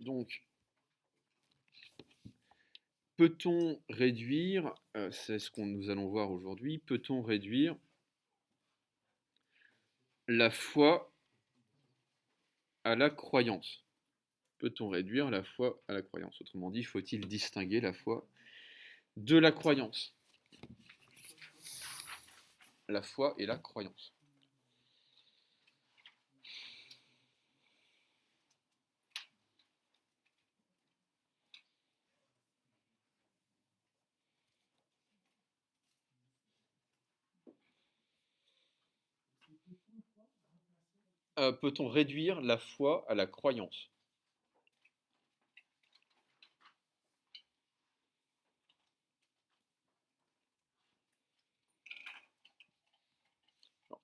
Donc, peut-on réduire, c'est ce que nous allons voir aujourd'hui, peut-on réduire la foi à la croyance? Peut-on réduire la foi à la croyance? Autrement dit, faut-il distinguer la foi de la croyance? La foi et la croyance. Peut-on réduire la foi à la croyance?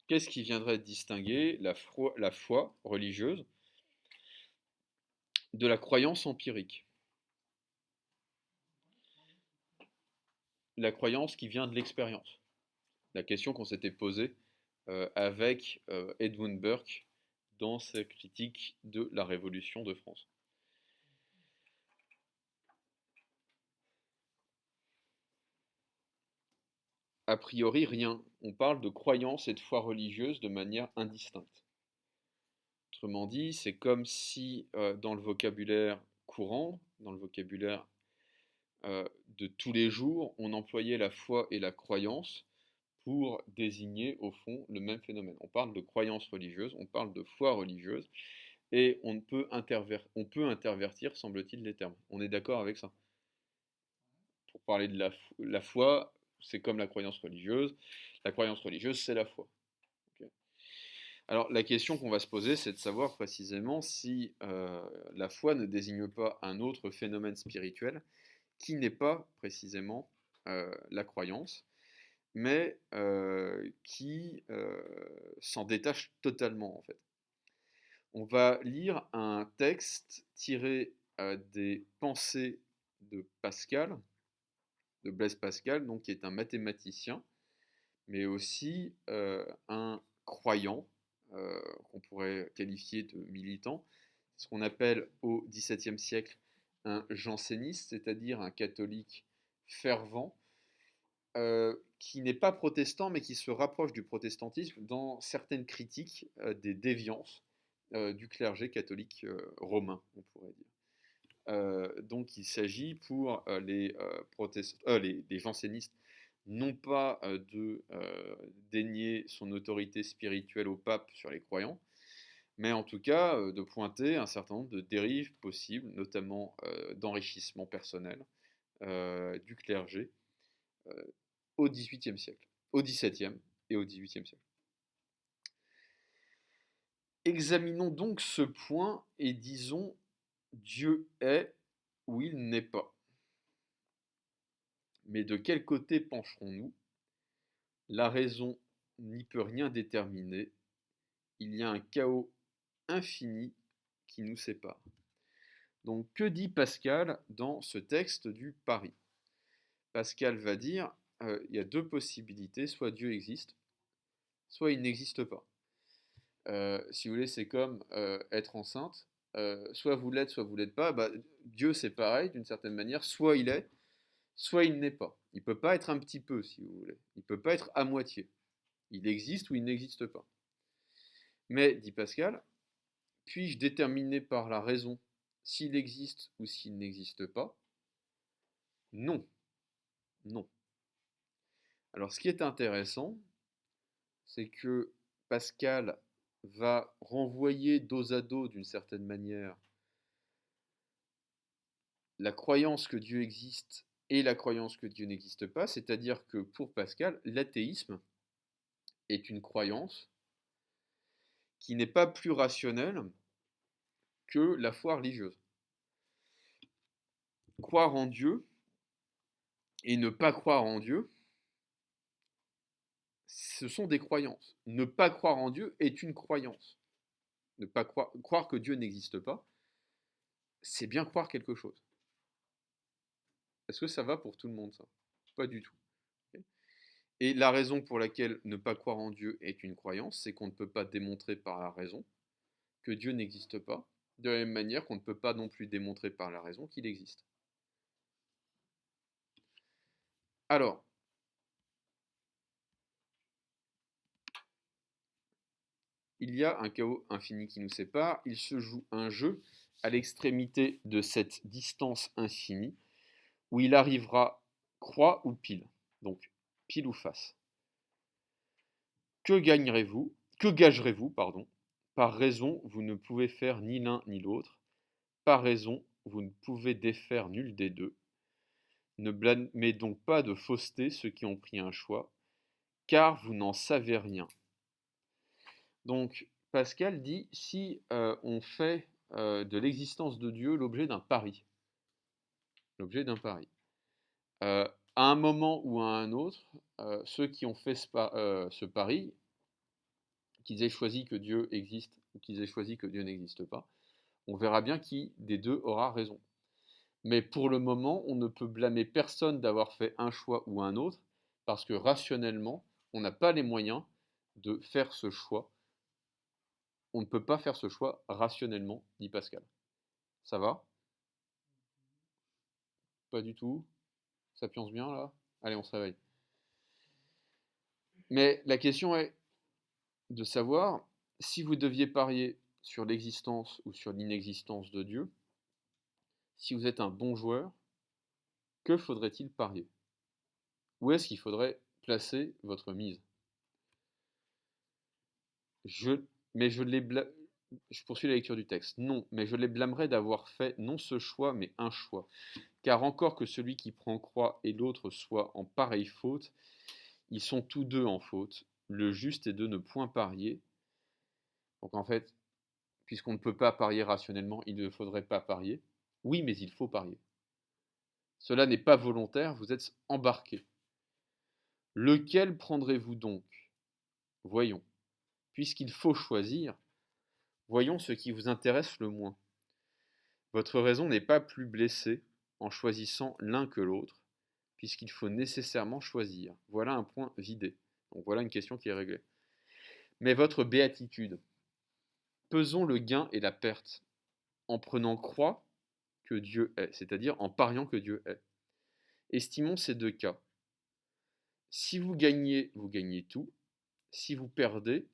Qu'est-ce qui viendrait distinguer la foi religieuse de la croyance empirique? La croyance qui vient de l'expérience. La question qu'on s'était posée avec Edmund Burke dans sa critique de la Révolution de France. A priori, rien. On parle de croyance et de foi religieuse de manière indistincte. Autrement dit, c'est comme si dans le vocabulaire courant, dans le vocabulaire de tous les jours, on employait la foi et la croyance pour désigner au fond le même phénomène. On parle de croyance religieuse, on parle de foi religieuse, et on peut intervertir, semble-t-il, les termes. On est d'accord avec ça? Pour parler de la foi, c'est comme la croyance religieuse. La croyance religieuse, c'est la foi. Okay. Alors la question qu'on va se poser, c'est de savoir précisément si la foi ne désigne pas un autre phénomène spirituel qui n'est pas précisément la croyance, mais qui s'en détache totalement en fait. On va lire un texte tiré des pensées de Pascal, de Blaise Pascal, donc, qui est un mathématicien, mais aussi un croyant, qu'on pourrait qualifier de militant, ce qu'on appelle au XVIIe siècle un janséniste, c'est-à-dire un catholique fervent, qui n'est pas protestant, mais qui se rapproche du protestantisme dans certaines critiques des déviances du clergé catholique romain, on pourrait dire. Donc il s'agit pour les jansénistes non pas de dénier son autorité spirituelle au pape sur les croyants, mais en tout cas de pointer un certain nombre de dérives possibles, notamment d'enrichissement personnel du clergé euh, au XVIIIe siècle, au XVIIe et au XVIIIe siècle. Examinons donc ce point et disons Dieu est ou il n'est pas. Mais de quel côté pencherons-nous? La raison n'y peut rien déterminer. Il y a un chaos infini qui nous sépare. Donc que dit Pascal dans ce texte du Paris? Pascal va dire il y a deux possibilités, soit Dieu existe, soit il n'existe pas. Si vous voulez, c'est comme être enceinte. Soit vous l'êtes, soit vous l'êtes pas. Bah, Dieu, c'est pareil, d'une certaine manière. Soit il est, soit il n'est pas. Il ne peut pas être un petit peu, si vous voulez. Il ne peut pas être à moitié. Il existe ou il n'existe pas. Mais, dit Pascal, puis-je déterminer par la raison s'il existe ou s'il n'existe pas? Non. Non. Alors, ce qui est intéressant, c'est que Pascal va renvoyer dos à dos, d'une certaine manière, la croyance que Dieu existe et la croyance que Dieu n'existe pas, c'est-à-dire que pour Pascal, l'athéisme est une croyance qui n'est pas plus rationnelle que la foi religieuse. Croire en Dieu et ne pas croire en Dieu, ce sont des croyances. Ne pas croire en Dieu est une croyance. Ne pas croire que Dieu n'existe pas, c'est bien croire quelque chose. Est-ce que ça va pour tout le monde, ça? Pas du tout. Et la raison pour laquelle ne pas croire en Dieu est une croyance, c'est qu'on ne peut pas démontrer par la raison que Dieu n'existe pas. de la même manière qu'on ne peut pas non plus démontrer par la raison qu'il existe. Alors, il y a un chaos infini qui nous sépare, il se joue un jeu à l'extrémité de cette distance infinie, où il arrivera croix ou pile, donc pile ou face. Que gagnerez-vous, que gagerez-vous, pardon, par raison, vous ne pouvez faire ni l'un ni l'autre, par raison, vous ne pouvez défaire nul des deux. Ne blâmez donc pas de fausseté ceux qui ont pris un choix, car vous n'en savez rien. Donc, Pascal dit, si on fait de l'existence de Dieu l'objet d'un pari, euh, à un moment ou à un autre, ceux qui ont fait ce pari, qu'ils aient choisi que Dieu existe ou qu'ils aient choisi que Dieu n'existe pas, on verra bien qui des deux aura raison. Mais pour le moment, on ne peut blâmer personne d'avoir fait un choix ou un autre, parce que rationnellement, on n'a pas les moyens de faire ce choix. On ne peut pas faire ce choix rationnellement, dit Pascal. Ça va? Pas du tout? Ça pionce bien là? Allez, on se réveille. Mais la question est de savoir si vous deviez parier sur l'existence ou sur l'inexistence de Dieu, si vous êtes un bon joueur, que faudrait-il parier? Où est-ce qu'il faudrait placer votre mise? Je, mais je les Je poursuis la lecture du texte. Non, mais je les blâmerais d'avoir fait non ce choix, mais un choix. Car encore que celui qui prend croix et l'autre soient en pareille faute, ils sont tous deux en faute. Le juste est de ne point parier. Donc en fait, puisqu'on ne peut pas parier rationnellement, il ne faudrait pas parier. Oui, mais il faut parier. Cela n'est pas volontaire, vous êtes embarqué. Lequel prendrez-vous donc? Voyons. Puisqu'il faut choisir, voyons ce qui vous intéresse le moins. Votre raison n'est pas plus blessée en choisissant l'un que l'autre, puisqu'il faut nécessairement choisir. Voilà un point vidé. Donc voilà une question qui est réglée. Mais votre béatitude, pesons le gain et la perte, en prenant croix que Dieu est, c'est-à-dire en pariant que Dieu est. Estimons ces deux cas. Si vous gagnez tout. Si vous perdez,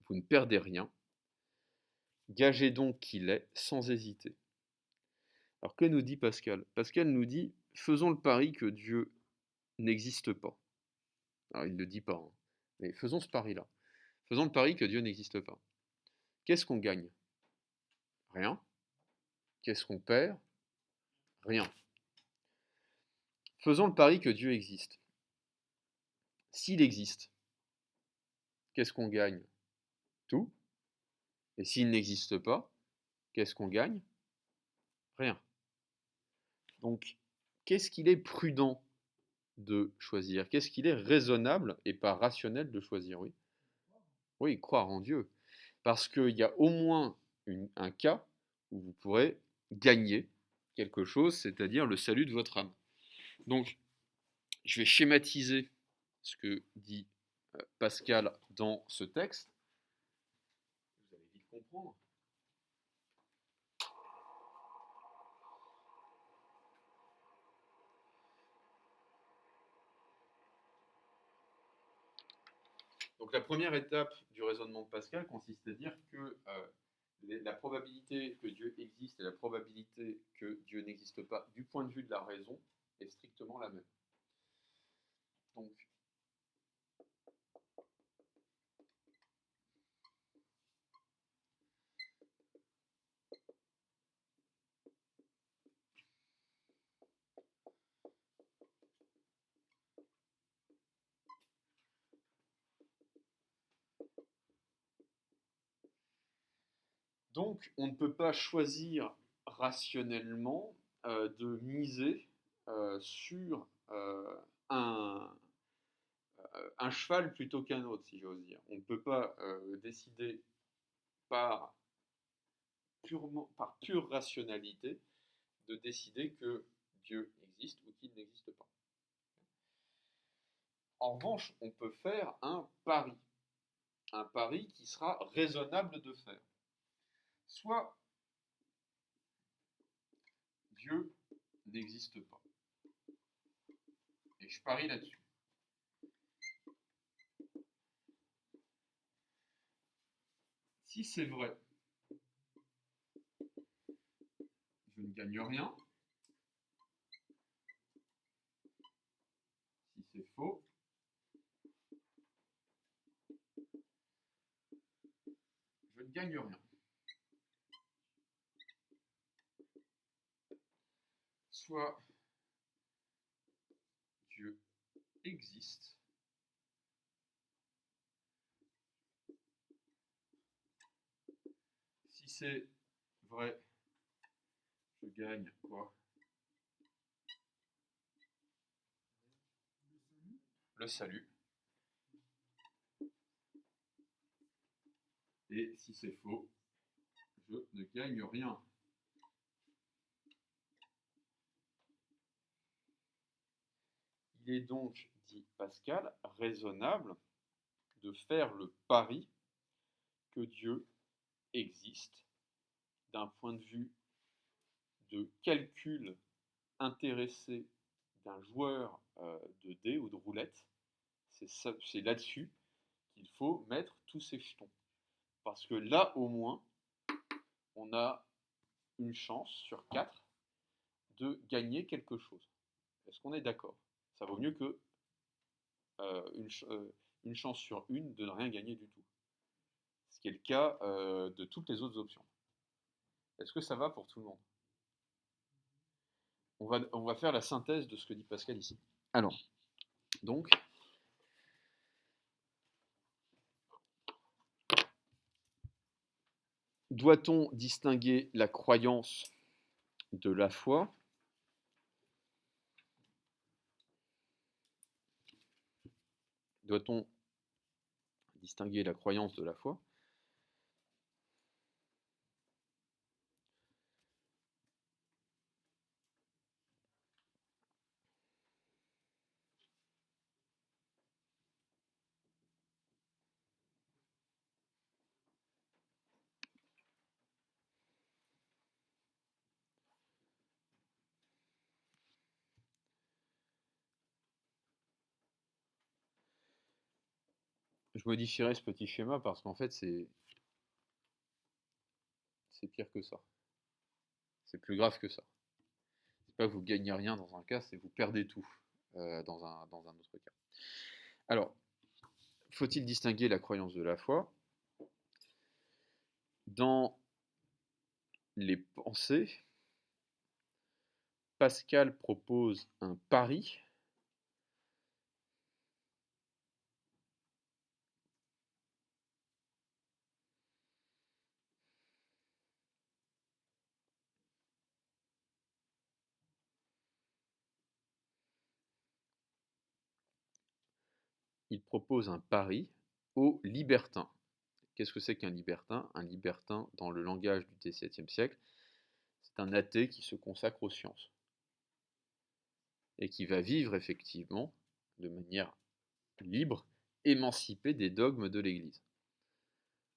vous ne perdez rien. Gagez donc qu'il est, sans hésiter. Alors que nous dit Pascal? Pascal nous dit, faisons le pari que Dieu n'existe pas. Alors il ne le dit pas, hein, mais faisons ce pari-là. Faisons le pari que Dieu n'existe pas. Qu'est-ce qu'on gagne? Rien. Qu'est-ce qu'on perd? Rien. Faisons le pari que Dieu existe. S'il existe, qu'est-ce qu'on gagne? Tout. Et s'il n'existe pas, qu'est-ce qu'on gagne? Rien. Donc, qu'est-ce qu'il est prudent de choisir? Qu'est-ce qu'il est raisonnable et pas rationnel de choisir? Oui. Oui, croire en Dieu. Parce qu'il y a au moins un cas où vous pourrez gagner quelque chose, c'est-à-dire le salut de votre âme. Donc, je vais schématiser ce que dit Pascal dans ce texte. Vous allez vite comprendre. Donc la première étape du raisonnement de Pascal consiste à dire que la probabilité que Dieu existe et la probabilité que Dieu n'existe pas du point de vue de la raison est strictement la même. Donc, on ne peut pas choisir rationnellement de miser sur un cheval plutôt qu'un autre, si j'ose dire. On ne peut pas décider par pure rationalité de décider que Dieu existe ou qu'il n'existe pas. En revanche, on peut faire un pari qui sera raisonnable de faire. soit Dieu n'existe pas. Et je parie là-dessus. Si c'est vrai, je ne gagne rien. Si c'est faux, je ne gagne rien. Soit Dieu existe, si c'est vrai, je gagne quoi? Le salut. Et si c'est faux, je ne gagne rien. Il est donc, dit Pascal, raisonnable de faire le pari que Dieu existe d'un point de vue de calcul intéressé d'un joueur de dés ou de roulette. C'est là-dessus qu'il faut mettre tous ses jetons. Parce que là, au moins, on a une chance sur 4 de gagner quelque chose. Est-ce qu'on est d'accord? Ça vaut mieux que une chance sur une de ne rien gagner du tout. Ce qui est le cas de toutes les autres options. Est-ce que ça va pour tout le monde? On va faire la synthèse de ce que dit Pascal ici. Alors, donc, doit-on distinguer la croyance de la foi? Doit-on distinguer la croyance de la foi? Je modifierai ce petit schéma parce qu'en fait, c'est pire que ça. C'est plus grave que ça. C'est pas que vous gagnez rien dans un cas, c'est que vous perdez tout dans un autre cas. Alors, faut-il distinguer la croyance de la foi? Dans les pensées, Pascal propose un pari il propose un pari aux libertins. Qu'est-ce que c'est qu'un libertin? Un libertin, dans le langage du XVIIe siècle, c'est un athée qui se consacre aux sciences et qui va vivre effectivement de manière libre, émancipé des dogmes de l'Église.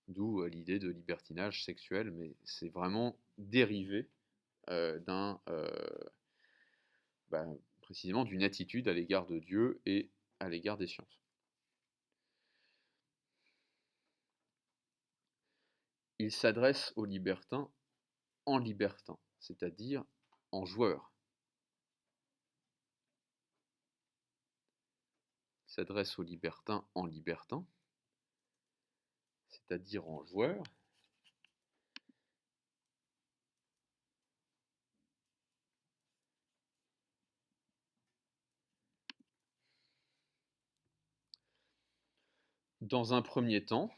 D'où l'idée de libertinage sexuel, mais c'est vraiment dérivé précisément d'une attitude à l'égard de Dieu et à l'égard des sciences. Il s'adresse aux libertins en libertin, c'est-à-dire en joueur. Il s'adresse aux libertins en libertin, c'est-à-dire en joueur. Dans un premier temps,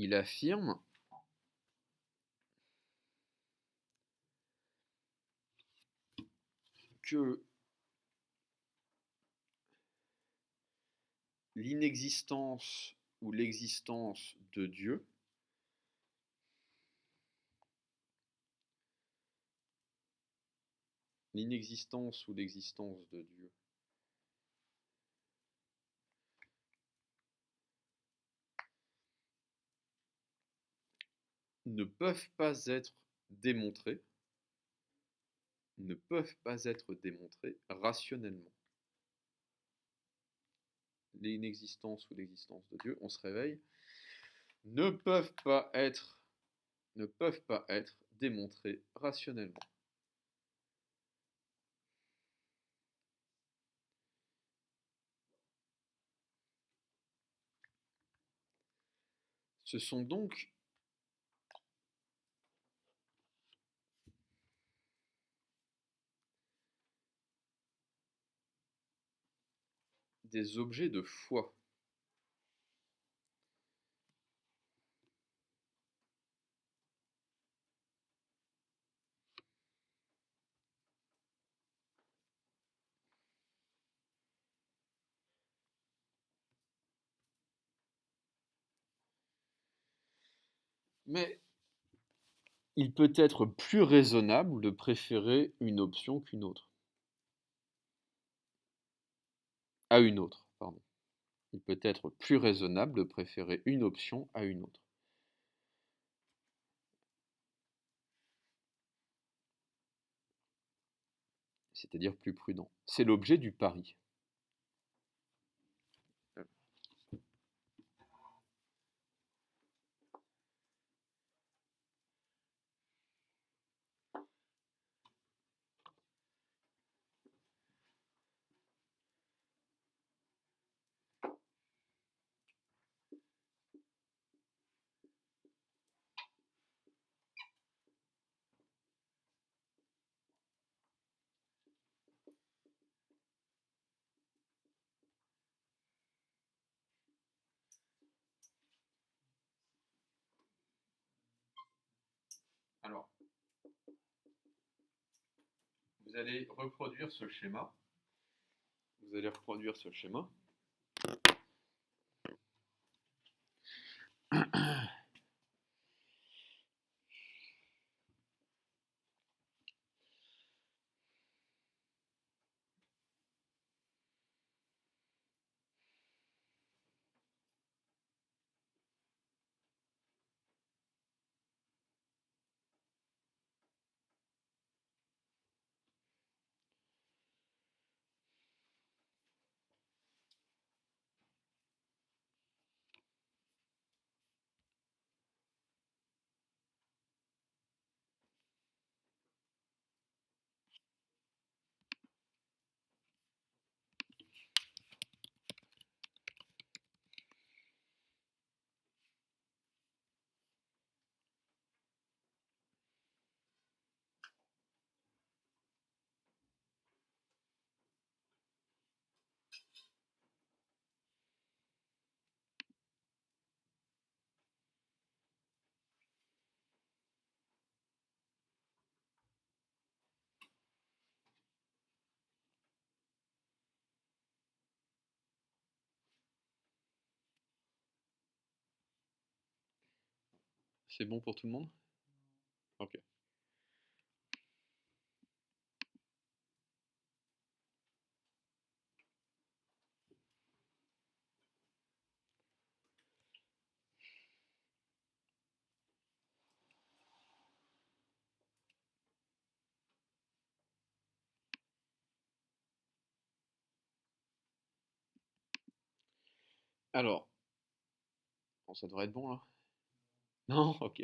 il affirme que l'inexistence ou l'existence de Dieu l'inexistence ou l'existence de Dieu ne peuvent pas être démontrées, rationnellement. L'inexistence ou l'existence de Dieu, on se réveille, ne peuvent pas être démontrées rationnellement. Ce sont donc des objets de foi. Mais il peut être plus raisonnable de préférer une option qu'une autre. À une autre, pardon. Il peut être plus raisonnable de préférer une option à une autre. C'est-à-dire plus prudent. C'est l'objet du pari. Alors, vous allez reproduire ce schéma. Vous allez reproduire ce schéma. C'est bon pour tout le monde? Ok. Alors, bon, ça devrait être bon là? Non? Ok.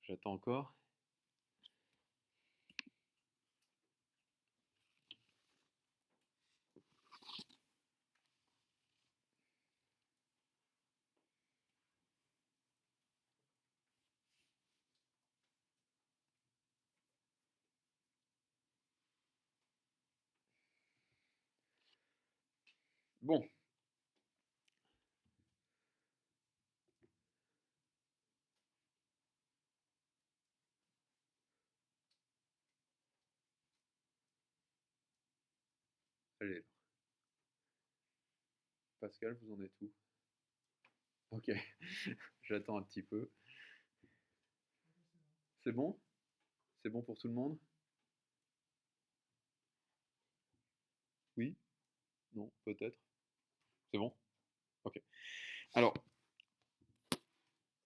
J'attends encore. Bon. Allez. Pascal, vous en êtes où? Ok. J'attends un petit peu. C'est bon? C'est bon pour tout le monde? Oui? Non? Peut-être? C'est bon? Ok. Alors,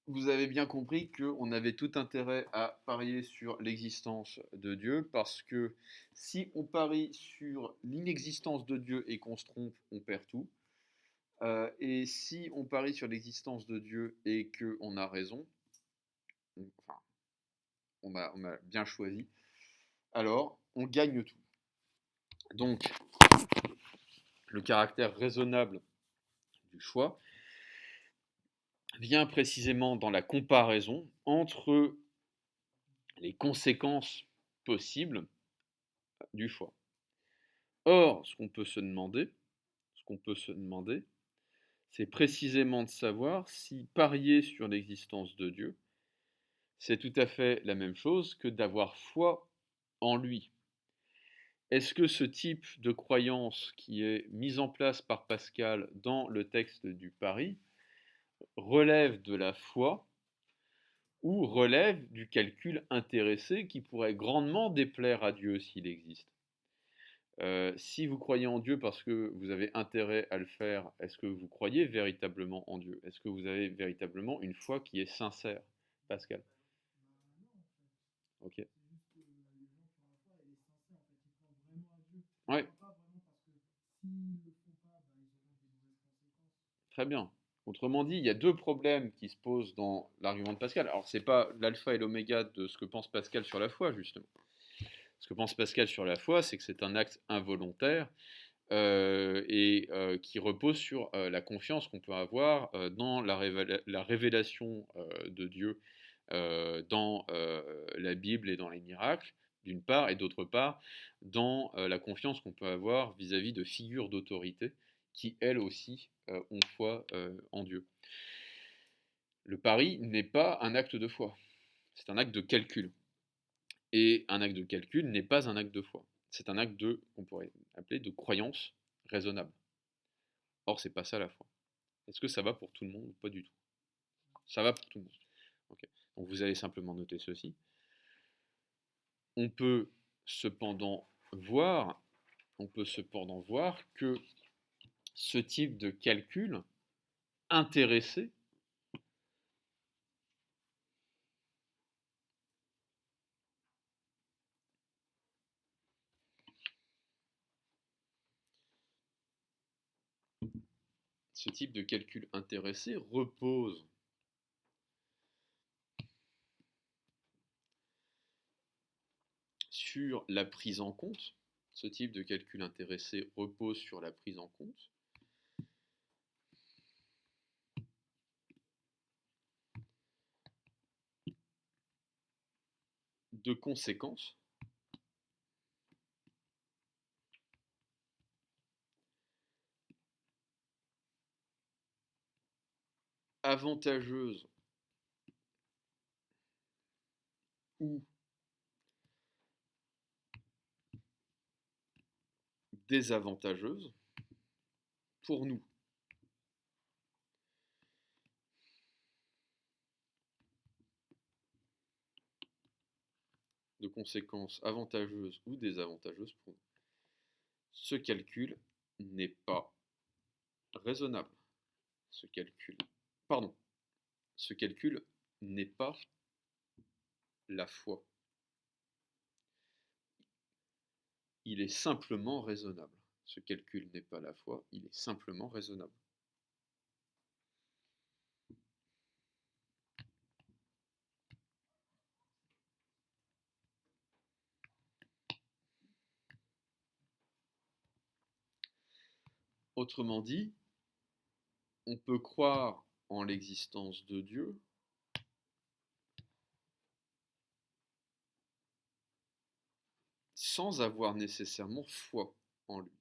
vous avez bien compris qu'on avait tout intérêt à parier sur l'existence de Dieu, parce que si on parie sur l'inexistence de Dieu et qu'on se trompe, on perd tout. Et si on parie sur l'existence de Dieu et qu'on a raison, enfin, on a bien choisi, alors on gagne tout. Donc, le caractère raisonnable du choix vient précisément dans la comparaison entre les conséquences possibles du choix. Or, ce qu'on peut se demander, c'est précisément de savoir si parier sur l'existence de Dieu, c'est tout à fait la même chose que d'avoir foi en lui. Est-ce que ce type de croyance qui est mise en place par Pascal dans le texte du pari relève de la foi ou relève du calcul intéressé qui pourrait grandement déplaire à Dieu s'il existe? Si vous croyez en Dieu parce que vous avez intérêt à le faire, est-ce que vous croyez véritablement en Dieu? Est-ce que vous avez véritablement une foi qui est sincère, Pascal? Ok. Ouais, très bien. Autrement dit, il y a deux problèmes qui se posent dans l'argument de Pascal. Alors, c'est pas l'alpha et l'oméga de ce que pense Pascal sur la foi, justement. Ce que pense Pascal sur la foi, c'est que c'est un acte involontaire qui repose sur la confiance qu'on peut avoir dans la révélation de Dieu dans la Bible et dans les miracles, d'une part, et d'autre part, dans la confiance qu'on peut avoir vis-à-vis de figures d'autorité qui, elles aussi, ont foi en Dieu. Le pari n'est pas un acte de foi, c'est un acte de calcul. Et un acte de calcul n'est pas un acte de foi. C'est un acte qu'on pourrait appeler de croyance raisonnable. Or, c'est pas ça la foi. Est-ce que ça va pour tout le monde ou pas du tout? Ça va pour tout le monde. Okay. Donc vous allez simplement noter ceci. On peut cependant voir, que ce type de calcul intéressé repose sur la prise en compte. Ce type de calcul intéressé repose sur la prise en compte de conséquences avantageuses ou désavantageuses pour nous. De conséquences avantageuses ou désavantageuses pour nous. Ce calcul n'est pas raisonnable. Ce calcul n'est pas la foi. Il est simplement raisonnable. Ce calcul n'est pas la foi, il est simplement raisonnable. Autrement dit, on peut croire en l'existence de Dieu sans avoir nécessairement foi en lui.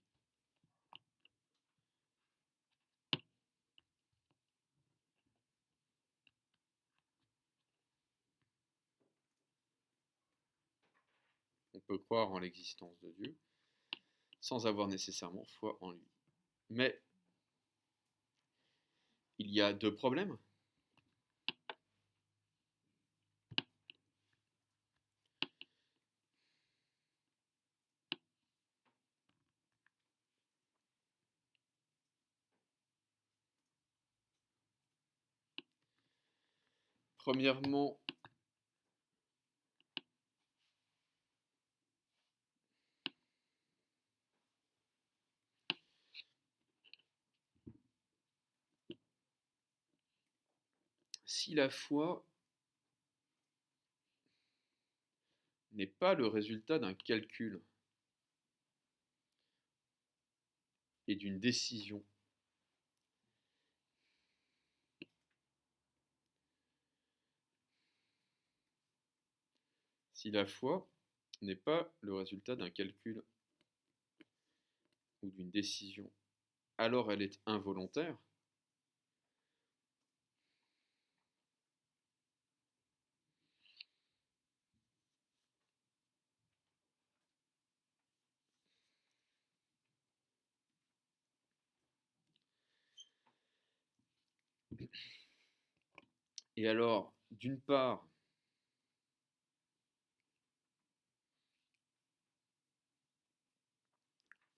On peut croire en l'existence de Dieu sans avoir nécessairement foi en lui. Mais il y a deux problèmes. Premièrement, si la foi n'est pas le résultat d'un calcul et d'une décision, si la foi n'est pas le résultat d'un calcul ou d'une décision, alors elle est involontaire. Et alors, d'une part,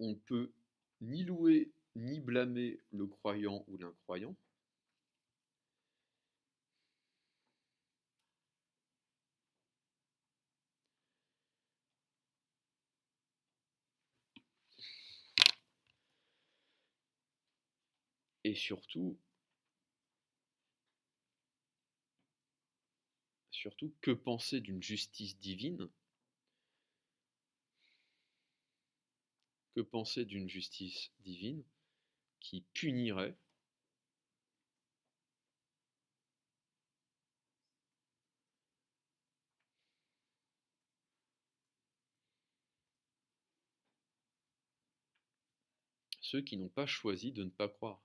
on peut ni louer ni blâmer le croyant ou l'incroyant. Et surtout, que penser d'une justice divine? Que penser d'une justice divine qui punirait ceux qui n'ont pas choisi de ne pas croire,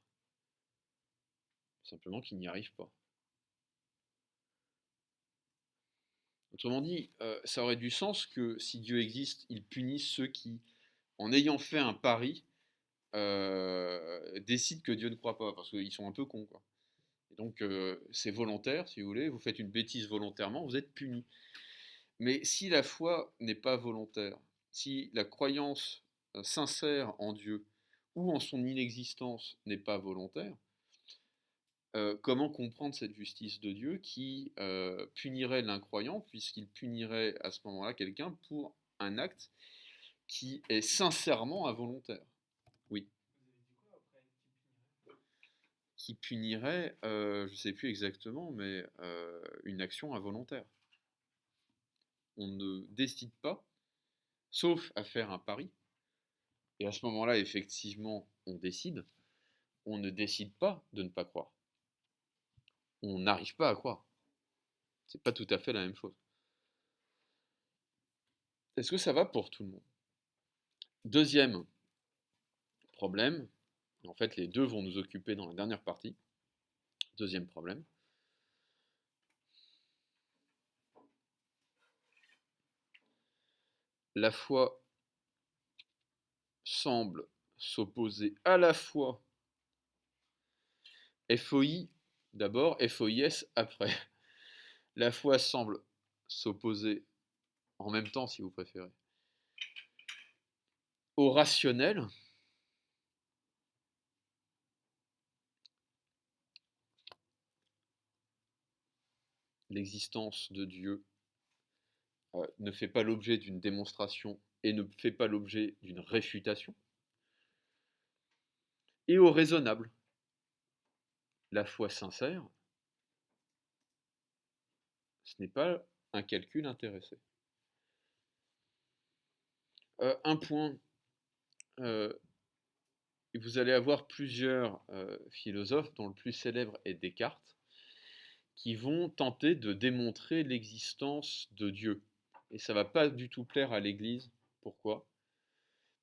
simplement qui n'y arrivent pas. Autrement dit, ça aurait du sens que si Dieu existe, il punisse ceux qui, en ayant fait un pari, décident que Dieu ne croit pas, parce qu'ils sont un peu cons, quoi. Et donc c'est volontaire, si vous voulez, vous faites une bêtise volontairement, vous êtes puni. Mais si la foi n'est pas volontaire, si la croyance sincère en Dieu ou en son inexistence n'est pas volontaire, comment comprendre cette justice de Dieu qui punirait l'incroyant, puisqu'il punirait à ce moment-là quelqu'un pour un acte qui est sincèrement involontaire? Oui. Qui punirait, je ne sais plus exactement, mais une action involontaire. On ne décide pas, sauf à faire un pari, et à ce moment-là, effectivement, on décide. On ne décide pas de ne pas croire. On n'arrive pas à croire. C'est pas tout à fait la même chose. Est-ce que ça va pour tout le monde? Deuxième problème, en fait les deux vont nous occuper dans la dernière partie. Deuxième problème. La foi semble s'opposer à la fois FOI d'abord, FOIS après. La foi semble s'opposer en même temps, si vous préférez, au rationnel, l'existence de Dieu ne fait pas l'objet d'une démonstration et ne fait pas l'objet d'une réfutation, et au raisonnable, la foi sincère, ce n'est pas un calcul intéressé. Un point, vous allez avoir plusieurs philosophes, dont le plus célèbre est Descartes, qui vont tenter de démontrer l'existence de Dieu. Et ça ne va pas du tout plaire à l'Église. Pourquoi?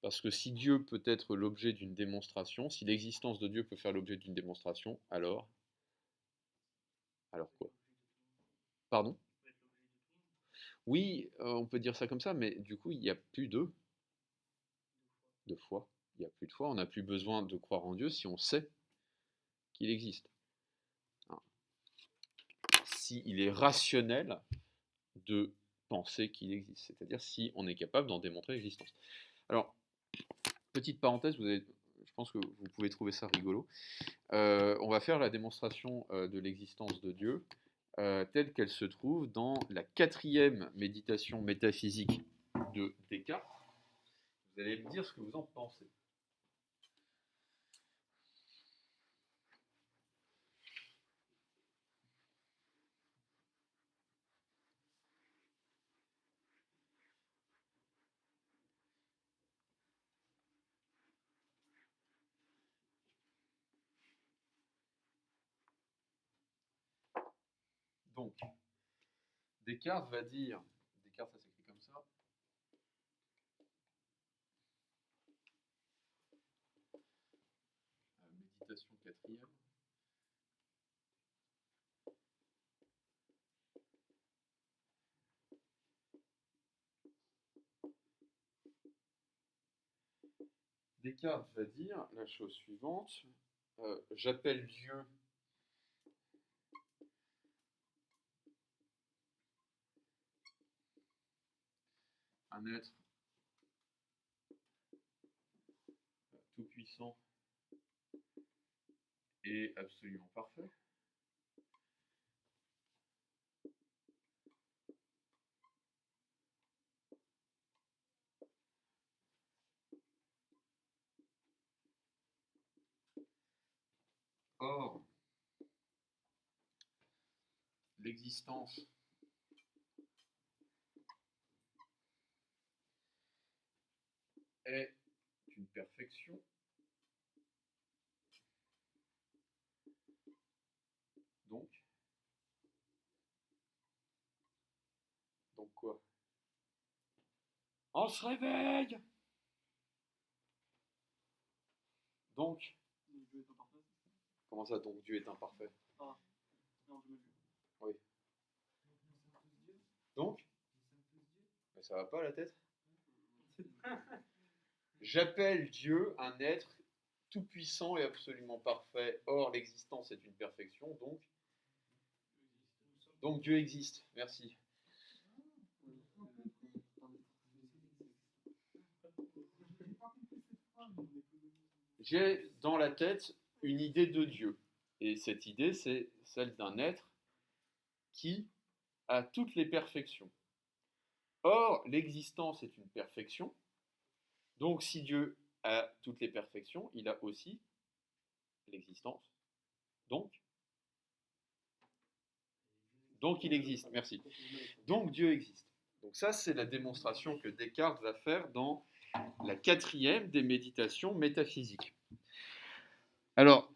Parce que si Dieu peut être l'objet d'une démonstration, si l'existence de Dieu peut faire l'objet d'une démonstration, alors quoi? Pardon? Oui, on peut dire ça comme ça, mais du coup, il n'y a plus de foi. Il n'y a plus de foi, on n'a plus besoin de croire en Dieu si on sait qu'il existe. Hein. S'il est rationnel de penser qu'il existe, c'est-à-dire si on est capable d'en démontrer l'existence. Alors, petite parenthèse, je pense que vous pouvez trouver ça rigolo. On va faire la démonstration de l'existence de Dieu telle qu'elle se trouve dans la 4e méditation métaphysique de Descartes. Vous allez me dire ce que vous en pensez. Donc, Descartes va dire, Descartes ça s'écrit comme ça, méditation 4e. Descartes va dire la chose suivante, j'appelle Dieu un être tout-puissant et absolument parfait. Or, l'existence est une perfection. Donc quoi? On se réveille! Donc, Dieu est imparfait. comment ça, donc Dieu est imparfait? Ah, non, je me dis. Oui. Donc, mais ça va pas la tête? J'appelle Dieu un être tout-puissant et absolument parfait. Or, l'existence est une perfection, donc Dieu existe. Merci. J'ai dans la tête une idée de Dieu. Et cette idée, c'est celle d'un être qui a toutes les perfections. Or, l'existence est une perfection. Donc, si Dieu a toutes les perfections, il a aussi l'existence. Donc il existe. Merci. Donc Dieu existe. Donc ça, c'est la démonstration que Descartes va faire dans la 4e des méditations métaphysiques. Alors,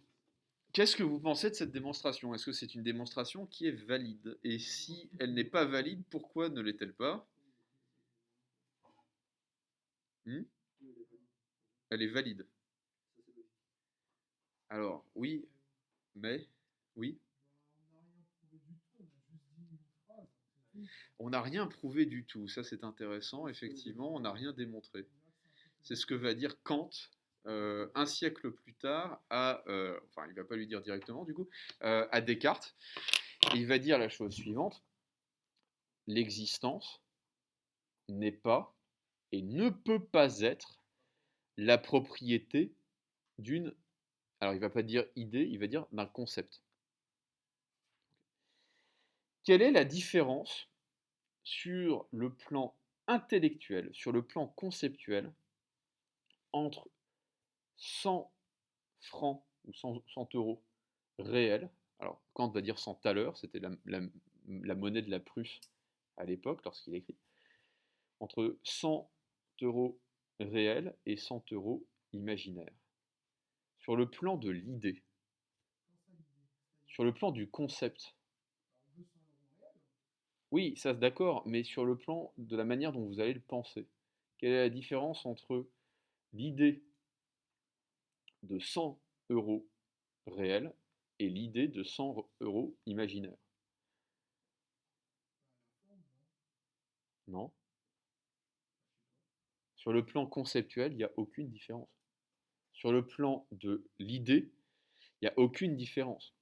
qu'est-ce que vous pensez de cette démonstration? Est-ce que c'est une démonstration qui est valide? Et si elle n'est pas valide, pourquoi ne l'est-elle pas? Elle est valide. Alors, oui, mais, oui. On n'a rien prouvé du tout. Ça, c'est intéressant. Effectivement, on n'a rien démontré. C'est ce que va dire Kant un siècle plus tard enfin, il ne va pas lui dire directement du coup, à Descartes. Et il va dire la chose suivante: l'existence n'est pas et ne peut pas être la propriété d'une. Alors, il ne va pas dire idée, il va dire d'un concept. Quelle est la différence sur le plan intellectuel, sur le plan conceptuel, entre 100 francs ou 100 euros réels? Alors, Kant va dire 100 thalers, c'était la monnaie de la Prusse à l'époque, lorsqu'il écrit. Entre 100 euros réels et 100 euros imaginaires. Sur le plan de l'idée, sur le plan du concept. Oui, ça d'accord, mais sur le plan de la manière dont vous allez le penser. Quelle est la différence entre l'idée de 100 euros réels et l'idée de 100 euros imaginaires? Non. Sur le plan conceptuel, il n'y a aucune différence. Sur le plan de l'idée, il n'y a aucune différence.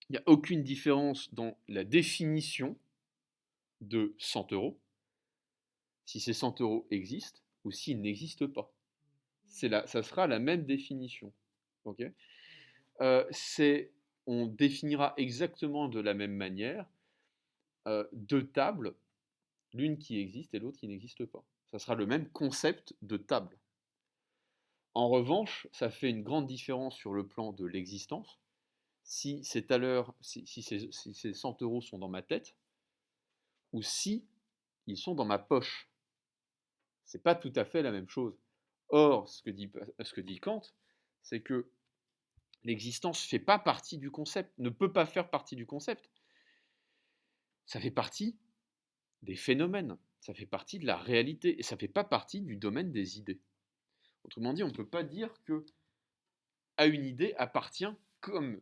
Il n'y a aucune différence dans la définition de 100 euros, si ces 100 euros existent ou s'ils n'existent pas. Ça sera la même définition. Okay, on définira exactement de la même manière deux tables, l'une qui existe et l'autre qui n'existe pas. Ça sera le même concept de table. En revanche, ça fait une grande différence sur le plan de l'existence. Si ces 100 euros sont dans ma tête, ou si ils sont dans ma poche. C'est pas tout à fait la même chose. Or, ce que dit Kant, c'est que l'existence ne fait pas partie du concept, ne peut pas faire partie du concept. Ça fait partie des phénomènes, ça fait partie de la réalité, et ça ne fait pas partie du domaine des idées. Autrement dit, on ne peut pas dire que à une idée appartient comme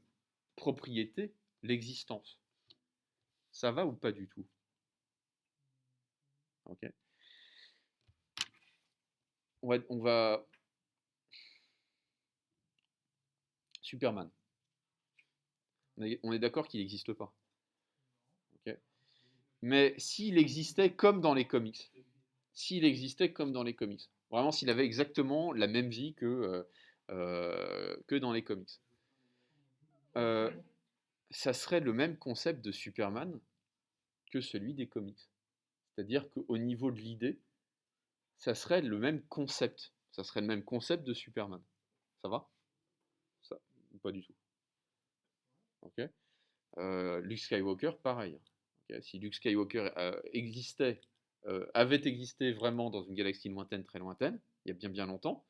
propriété l'existence. Ça va ou pas du tout? Ok. On va... Superman. On est d'accord qu'il n'existe pas. Okay. Mais s'il existait comme dans les comics, vraiment s'il avait exactement la même vie que dans les comics, euh, ça serait le même concept de Superman que celui des comics. C'est-à-dire qu'au niveau de l'idée, ça serait le même concept. Ça serait le même concept de Superman. Ça va? Ça, pas du tout. Ok. Luke Skywalker, pareil. Okay. Si Luke Skywalker avait existé vraiment dans une galaxie lointaine, très lointaine, il y a bien bien longtemps,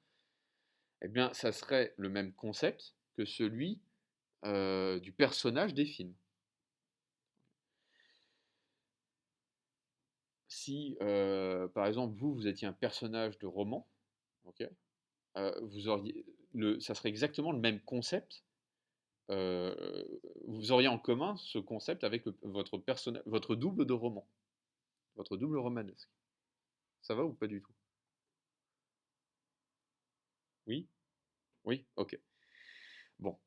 eh bien, ça serait le même concept que celui du personnage des films. Si, par exemple, vous étiez un personnage de roman, okay, ça serait exactement le même concept. Vous auriez en commun ce concept avec votre double de roman, votre double romanesque. Ça va ou pas du tout? Oui? Oui? Ok. Bon.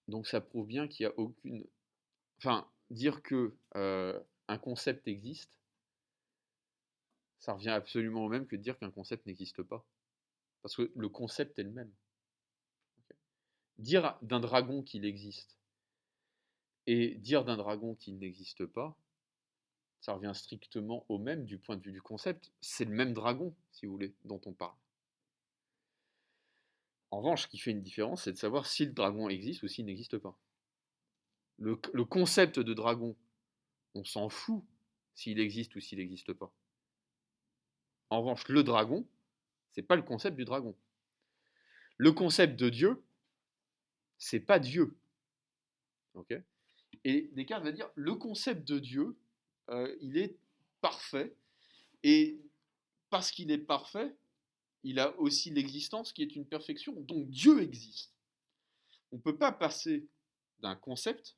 Donc ça prouve bien qu'il n'y a aucune... Enfin, dire que un concept existe, ça revient absolument au même que de dire qu'un concept n'existe pas. Parce que le concept est le même. Okay. Dire d'un dragon qu'il existe et dire d'un dragon qu'il n'existe pas, ça revient strictement au même du point de vue du concept. C'est le même dragon, si vous voulez, dont on parle. En revanche, ce qui fait une différence, c'est de savoir si le dragon existe ou s'il n'existe pas. Le concept de dragon, on s'en fout s'il existe ou s'il n'existe pas. En revanche, le dragon, c'est pas le concept du dragon. Le concept de Dieu, c'est pas Dieu. Okay. Et Descartes va dire le concept de Dieu, il est parfait. Et parce qu'il est parfait, il a aussi l'existence qui est une perfection. Donc Dieu existe. On ne peut pas passer d'un concept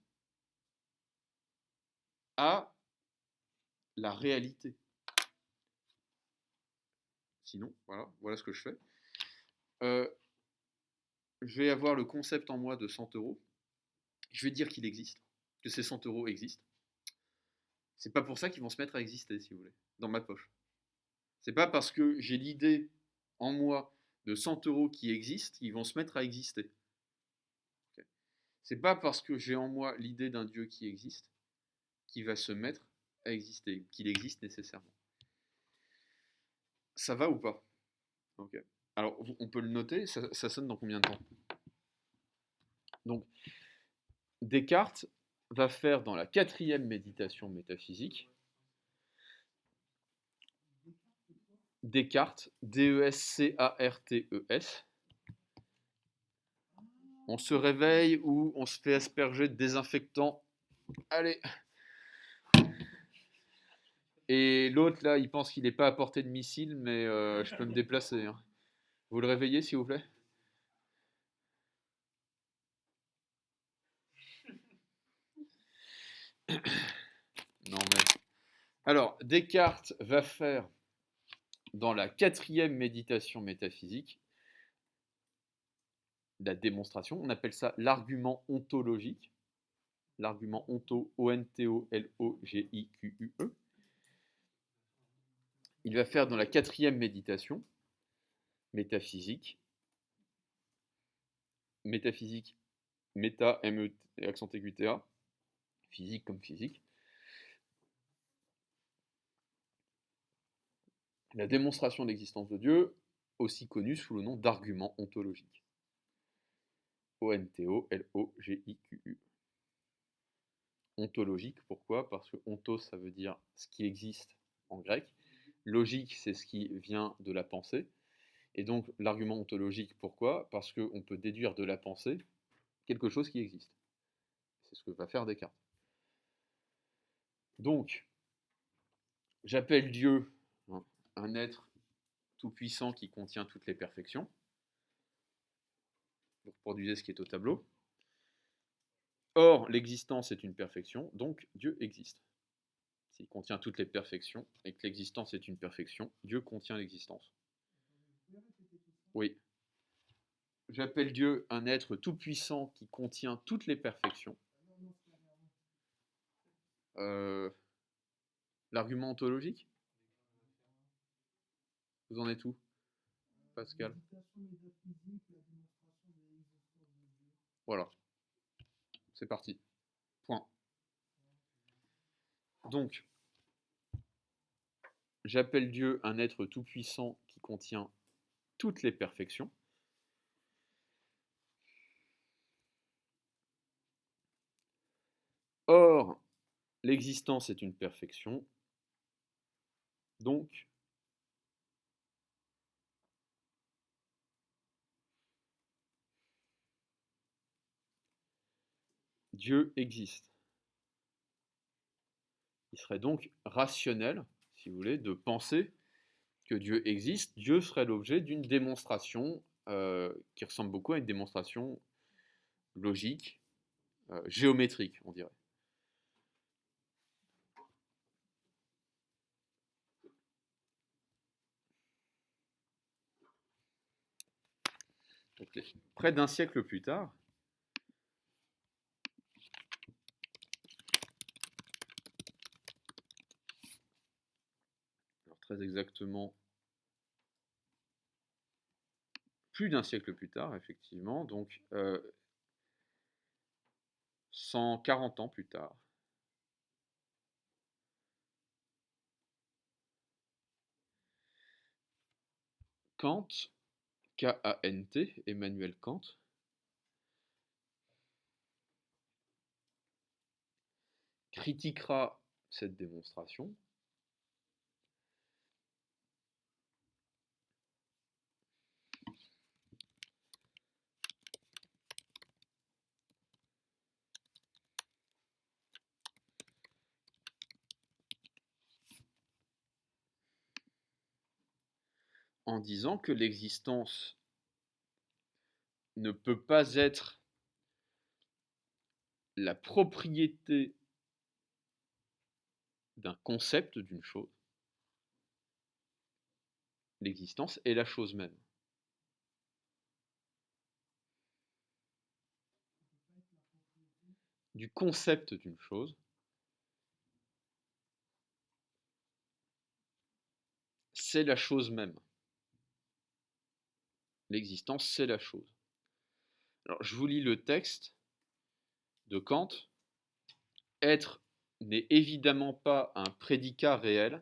à la réalité. Sinon, voilà ce que je fais. Je vais avoir le concept en moi de 100 euros. Je vais dire qu'il existe, que ces 100 euros existent. C'est pas pour ça qu'ils vont se mettre à exister, si vous voulez, dans ma poche. C'est pas parce que j'ai l'idée en moi de 100 euros qui existent qu'ils vont se mettre à exister. Okay. C'est pas parce que j'ai en moi l'idée d'un Dieu qui existe qu'il va se mettre à exister, qu'il existe nécessairement. Ça va ou pas? Okay. Alors, on peut le noter, ça sonne dans combien de temps? Donc, Descartes va faire dans la 4e méditation métaphysique, Descartes, D-E-S-C-A-R-T-E-S. On se réveille ou on se fait asperger de désinfectant. Allez. Et l'autre, là, il pense qu'il n'est pas à portée de missile, mais je peux me déplacer. Hein. Vous le réveillez, s'il vous plaît? Non, mais... Alors, Descartes va faire, dans la 4e méditation métaphysique, la démonstration. On appelle ça l'argument ontologique. L'argument onto, O-N-T-O-L-O-G-I-Q-U-E. Il va faire dans la 4e méditation métaphysique, méta, M-E, accent aigu T-A, physique comme physique, La démonstration de l'existence de Dieu, aussi connue sous le nom d'argument ontologique. O-N-T-O-L-O-G-I-Q-U. Ontologique, pourquoi? Parce que ontos, ça veut dire ce qui existe en grec. Logique, c'est ce qui vient de la pensée. Et donc, l'argument ontologique, pourquoi? Parce qu'on peut déduire de la pensée quelque chose qui existe. C'est ce que va faire Descartes. Donc, j'appelle Dieu un être tout-puissant qui contient toutes les perfections. Vous reproduisez ce qui est au tableau. Or, l'existence est une perfection, donc Dieu existe. S'il contient toutes les perfections et que l'existence est une perfection, Dieu contient l'existence. Oui. J'appelle Dieu un être tout-puissant qui contient toutes les perfections. L'argument ontologique? Vous en êtes où, Pascal? Voilà. C'est parti. Point. Donc, j'appelle Dieu un être tout-puissant qui contient toutes les perfections. Or, l'existence est une perfection, donc Dieu existe. Il serait donc rationnel, si vous voulez, de penser que Dieu existe. Dieu serait l'objet d'une démonstration qui ressemble beaucoup à une démonstration logique, géométrique, on dirait. Donc, près d'un siècle plus tard, alors très exactement plus d'un siècle plus tard, effectivement, donc 140 ans plus tard, Kant, K-A-N-T, Emmanuel Kant, critiquera cette démonstration en disant que l'existence ne peut pas être la propriété d'un concept d'une chose. L'existence est la chose même. Du concept d'une chose, c'est la chose même. L'existence, c'est la chose. Alors, je vous lis le texte de Kant. Être n'est évidemment pas un prédicat réel,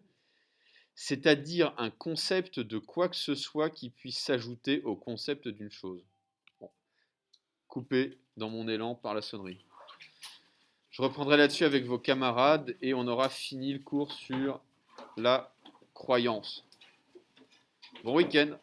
c'est-à-dire un concept de quoi que ce soit qui puisse s'ajouter au concept d'une chose. Bon. Coupé dans mon élan par la sonnerie. Je reprendrai là-dessus avec vos camarades et on aura fini le cours sur la croyance. Bon week-end.